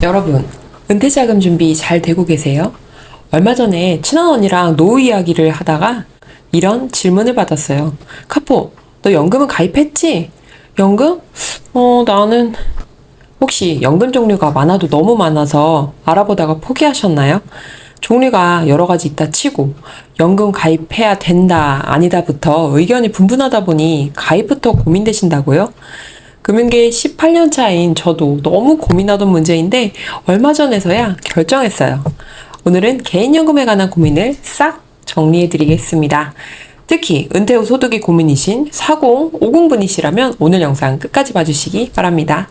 여러분, 은퇴자금 준비 잘 되고 계세요? 얼마 전에 친한 언니랑 노후 이야기를 하다가 이런 질문을 받았어요. 카포, 너 연금은 가입했지? 연금? 나는 혹시 연금 종류가 많아도 너무 많아서 알아보다가 포기하셨나요? 종류가 여러 가지 있다 치고 연금 가입해야 된다, 아니다부터 의견이 분분하다 보니 가입부터 고민되신다고요? 금융계 18년 차인 저도 너무 고민하던 문제인데 얼마 전에서야 결정했어요. 오늘은 개인연금에 관한 고민을 싹 정리해 드리겠습니다. 특히 은퇴 후 소득이 고민이신 40, 50분이시라면 오늘 영상 끝까지 봐주시기 바랍니다.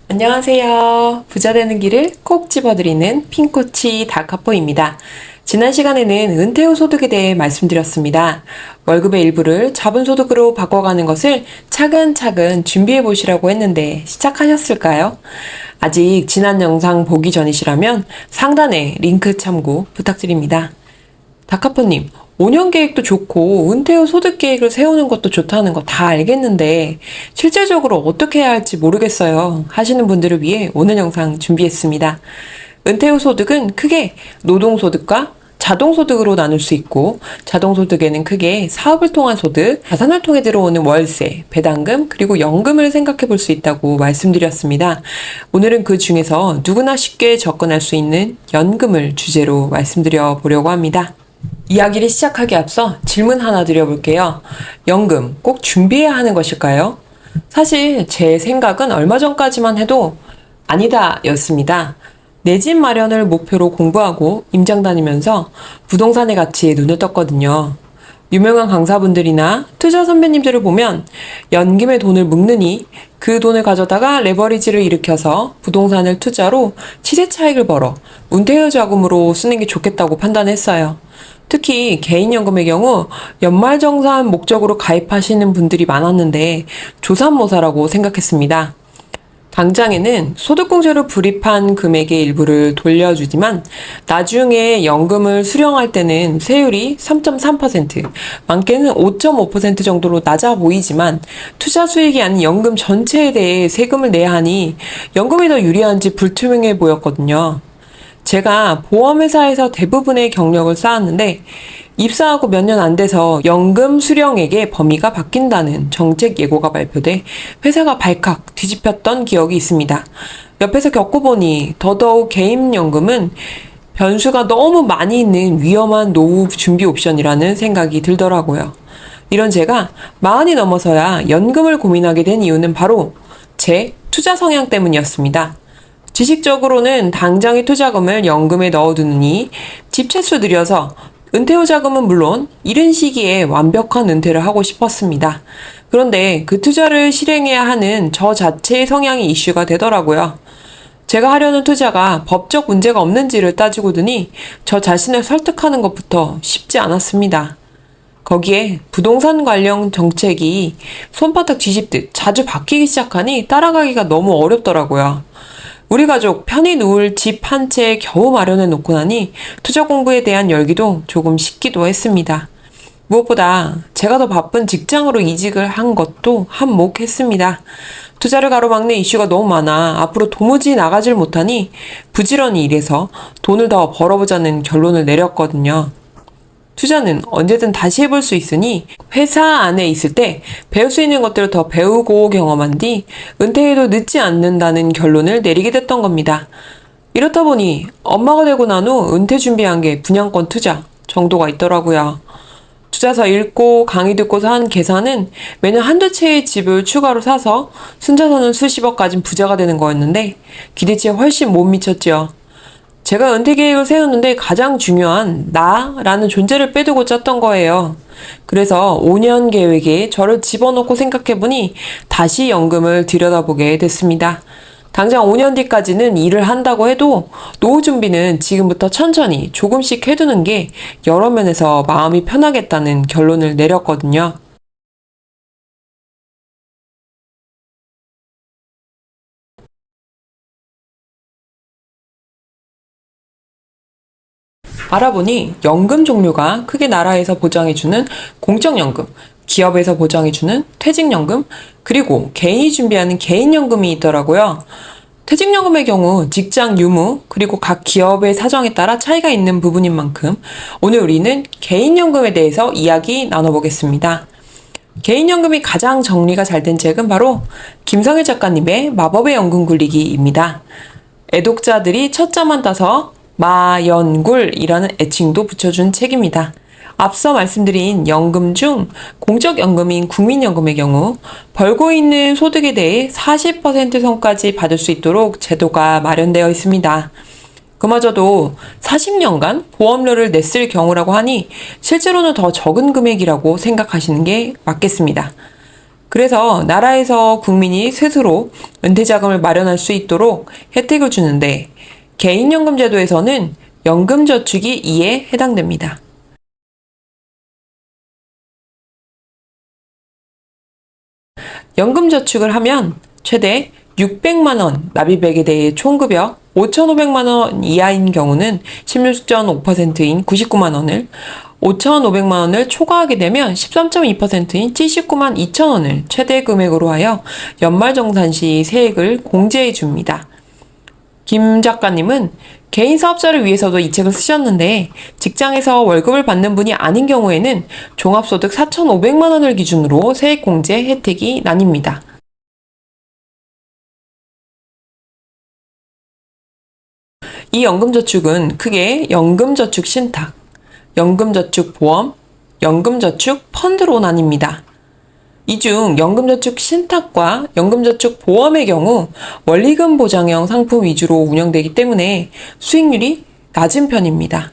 안녕하세요. 부자 되는 길을 콕 집어드리는 핑코치 다카포입니다. 지난 시간에는 은퇴 후 소득에 대해 말씀드렸습니다. 월급의 일부를 자본소득으로 바꿔가는 것을 차근차근 준비해 보시라고 했는데 시작하셨을까요? 아직 지난 영상 보기 전이시라면 상단에 링크 참고 부탁드립니다. 다카포님, 5년 계획도 좋고 은퇴 후 소득 계획을 세우는 것도 좋다는 거 다 알겠는데 실질적으로 어떻게 해야 할지 모르겠어요 하시는 분들을 위해 오늘 영상 준비했습니다. 은퇴 후 소득은 크게 노동소득과 자동소득으로 나눌 수 있고 자동소득에는 크게 사업을 통한 소득, 자산을 통해 들어오는 월세, 배당금, 그리고 연금을 생각해 볼 수 있다고 말씀드렸습니다. 오늘은 그 중에서 누구나 쉽게 접근할 수 있는 연금을 주제로 말씀드려 보려고 합니다. 이야기를 시작하기 앞서 질문 하나 드려볼게요. 연금 꼭 준비해야 하는 것일까요? 사실 제 생각은 얼마 전까지만 해도 아니다 였습니다. 내 집 마련을 목표로 공부하고 임장 다니면서 부동산의 가치에 눈을 떴거든요. 유명한 강사분들이나 투자 선배님들을 보면 연금에 돈을 묶느니 그 돈을 가져다가 레버리지를 일으켜서 부동산을 투자로 시세 차익을 벌어 은퇴 후 자금으로 쓰는 게 좋겠다고 판단했어요. 특히 개인연금의 경우 연말정산 목적으로 가입하시는 분들이 많았는데 조삼모사라고 생각했습니다. 당장에는 소득공제로 불입한 금액의 일부를 돌려주지만 나중에 연금을 수령할 때는 세율이 3.3%, 많게는 5.5% 정도로 낮아 보이지만 투자 수익이 아닌 연금 전체에 대해 세금을 내야 하니 연금이 더 유리한지 불투명해 보였거든요. 제가 보험회사에서 대부분의 경력을 쌓았는데 입사하고 몇 년 안 돼서 연금 수령액의 범위가 바뀐다는 정책 예고가 발표돼 회사가 발칵 뒤집혔던 기억이 있습니다. 옆에서 겪어보니 더더욱 개인연금은 변수가 너무 많이 있는 위험한 노후 준비 옵션이라는 생각이 들더라고요. 이런 제가 40이 넘어서야 연금을 고민하게 된 이유는 바로 제 투자 성향 때문이었습니다. 지식적으로는 당장의 투자금을 연금에 넣어두느니 집채수 들여서 은퇴 후 자금은 물론 이른 시기에 완벽한 은퇴를 하고 싶었습니다. 그런데 그 투자를 실행해야 하는 저 자체의 성향이 이슈가 되더라고요. 제가 하려는 투자가 법적 문제가 없는지를 따지고 드니 저 자신을 설득하는 것부터 쉽지 않았습니다. 거기에 부동산 관련 정책이 손바닥 뒤집듯 자주 바뀌기 시작하니 따라가기가 너무 어렵더라고요. 우리 가족 편히 누울 집 한 채 겨우 마련해 놓고 나니 투자 공부에 대한 열기도 조금 식기도 했습니다. 무엇보다 제가 더 바쁜 직장으로 이직을 한 것도 한몫했습니다. 투자를 가로막는 이슈가 너무 많아 앞으로 도무지 나가질 못하니 부지런히 일해서 돈을 더 벌어보자는 결론을 내렸거든요. 투자는 언제든 다시 해볼 수 있으니 회사 안에 있을 때 배울 수 있는 것들을 더 배우고 경험한 뒤 은퇴해도 늦지 않는다는 결론을 내리게 됐던 겁니다. 이렇다 보니 엄마가 되고 난 후 은퇴 준비한 게 분양권 투자 정도가 있더라고요. 투자서 읽고 강의 듣고서 한 계산은 매년 한두 채의 집을 추가로 사서 순자산은 수십억 가진 부자가 되는 거였는데 기대치에 훨씬 못 미쳤죠. 제가 은퇴 계획을 세웠는데 가장 중요한 나라는 존재를 빼두고 짰던 거예요. 그래서 5년 계획에 저를 집어넣고 생각해보니 다시 연금을 들여다보게 됐습니다. 당장 5년 뒤까지는 일을 한다고 해도 노후 준비는 지금부터 천천히 조금씩 해두는 게 여러 면에서 마음이 편하겠다는 결론을 내렸거든요. 알아보니 연금 종류가 크게 나라에서 보장해주는 공적연금, 기업에서 보장해주는 퇴직연금, 그리고 개인이 준비하는 개인연금이 있더라고요. 퇴직연금의 경우 직장 유무, 그리고 각 기업의 사정에 따라 차이가 있는 부분인 만큼 오늘 우리는 개인연금에 대해서 이야기 나눠보겠습니다. 개인연금이 가장 정리가 잘 된 책은 바로 김성일 작가님의 마법의 연금 굴리기입니다. 애독자들이 첫자만 따서 마연굴이라는 애칭도 붙여준 책입니다. 앞서 말씀드린 연금 중 공적연금인 국민연금의 경우 벌고 있는 소득에 대해 40% 선까지 받을 수 있도록 제도가 마련되어 있습니다. 그마저도 40년간 보험료를 냈을 경우라고 하니 실제로는 더 적은 금액이라고 생각하시는 게 맞겠습니다. 그래서 나라에서 국민이 스스로 은퇴자금을 마련할 수 있도록 혜택을 주는데 개인연금 제도에서는 연금저축이 이에 해당됩니다. 연금저축을 하면 최대 600만 원 납입액에 대해 총급여 5,500만 원 이하인 경우는 16.5%인 99만 원을, 5,500만 원을 초과하게 되면 13.2%인 79만 2천 원을 최대 금액으로 하여 연말정산 시 세액을 공제해 줍니다. 김 작가님은 개인 사업자를 위해서도 이 책을 쓰셨는데 직장에서 월급을 받는 분이 아닌 경우에는 종합소득 4,500만 원을 기준으로 세액 공제 혜택이 나뉩니다. 이 연금저축은 크게 연금저축 신탁, 연금저축 보험, 연금저축 펀드로 나뉩니다. 이 중 연금저축 신탁과 연금저축 보험의 경우 원리금 보장형 상품 위주로 운영되기 때문에 수익률이 낮은 편입니다.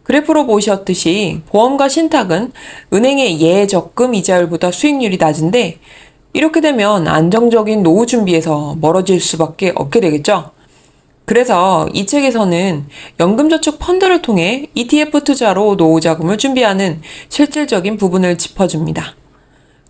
그래프로 보셨듯이 보험과 신탁은 은행의 예적금 이자율보다 수익률이 낮은데 이렇게 되면 안정적인 노후 준비에서 멀어질 수밖에 없게 되겠죠. 그래서 이 책에서는 연금저축 펀드를 통해 ETF 투자로 노후 자금을 준비하는 실질적인 부분을 짚어줍니다.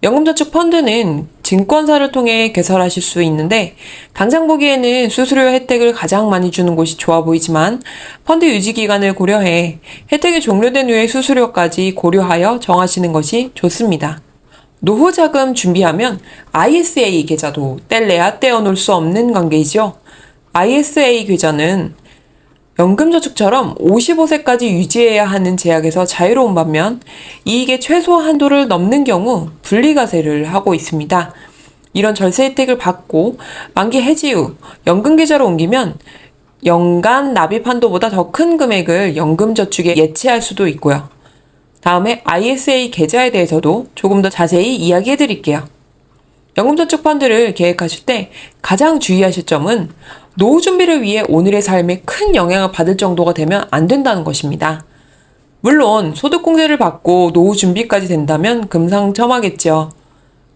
연금저축 펀드는 증권사를 통해 개설하실 수 있는데 당장 보기에는 수수료 혜택을 가장 많이 주는 곳이 좋아 보이지만 펀드 유지 기간을 고려해 혜택이 종료된 후에 수수료까지 고려하여 정하시는 것이 좋습니다. 노후 자금 준비하면 ISA 계좌도 뗄래야 떼어놓을 수 없는 관계이죠. ISA 계좌는 연금저축처럼 55세까지 유지해야 하는 제약에서 자유로운 반면 이익의 최소 한도를 넘는 경우 분리과세를 하고 있습니다. 이런 절세 혜택을 받고 만기 해지 후 연금계좌로 옮기면 연간 납입 한도보다 더 큰 금액을 연금저축에 예치할 수도 있고요. 다음에 ISA 계좌에 대해서도 조금 더 자세히 이야기해 드릴게요. 연금저축 펀드를 계획하실 때 가장 주의하실 점은 노후 준비를 위해 오늘의 삶에 큰 영향을 받을 정도가 되면 안 된다는 것입니다. 물론 소득공제를 받고 노후 준비까지 된다면 금상첨화겠죠.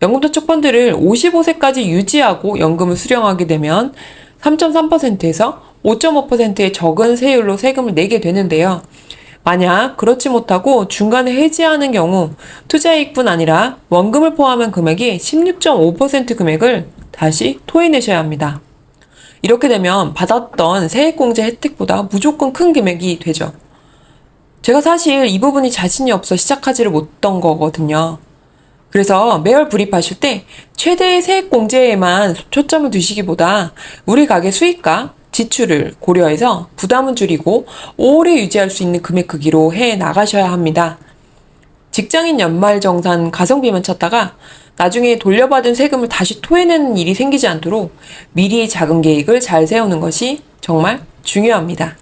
연금저축 펀드를 55세까지 유지하고 연금을 수령하게 되면 3.3%에서 5.5%의 적은 세율로 세금을 내게 되는데요. 만약 그렇지 못하고 중간에 해지하는 경우 투자이익뿐 아니라 원금을 포함한 금액이 16.5% 금액을 다시 토해내셔야 합니다. 이렇게 되면 받았던 세액공제 혜택보다 무조건 큰 금액이 되죠. 제가 사실 이 부분이 자신이 없어 시작하지를 못했던 거거든요. 그래서 매월 불입하실 때 최대의 세액공제에만 초점을 두시기보다 우리 가게 수익과 지출을 고려해서 부담은 줄이고 오래 유지할 수 있는 금액 크기로 해 나가셔야 합니다. 직장인 연말정산 가성비만 찾다가 나중에 돌려받은 세금을 다시 토해내는 일이 생기지 않도록 미리 자금 계획을 잘 세우는 것이 정말 중요합니다.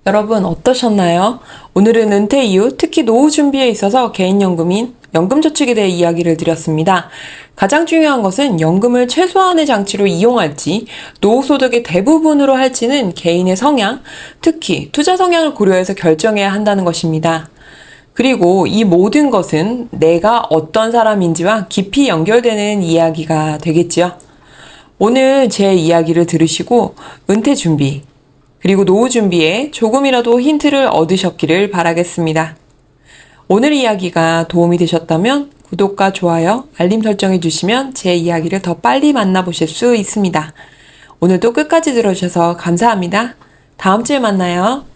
여러분 어떠셨나요? 오늘은 은퇴 이후 특히 노후 준비에 있어서 개인연금인 연금저축에 대해 이야기를 드렸습니다. 가장 중요한 것은 연금을 최소한의 장치로 이용할지 노후소득의 대부분으로 할지는 개인의 성향, 특히 투자 성향을 고려해서 결정해야 한다는 것입니다. 그리고 이 모든 것은 내가 어떤 사람인지와 깊이 연결되는 이야기가 되겠지요. 오늘 제 이야기를 들으시고 은퇴 준비, 그리고 노후 준비에 조금이라도 힌트를 얻으셨기를 바라겠습니다. 오늘 이야기가 도움이 되셨다면 구독과 좋아요, 알림 설정해 주시면 제 이야기를 더 빨리 만나보실 수 있습니다. 오늘도 끝까지 들어주셔서 감사합니다. 다음 주에 만나요.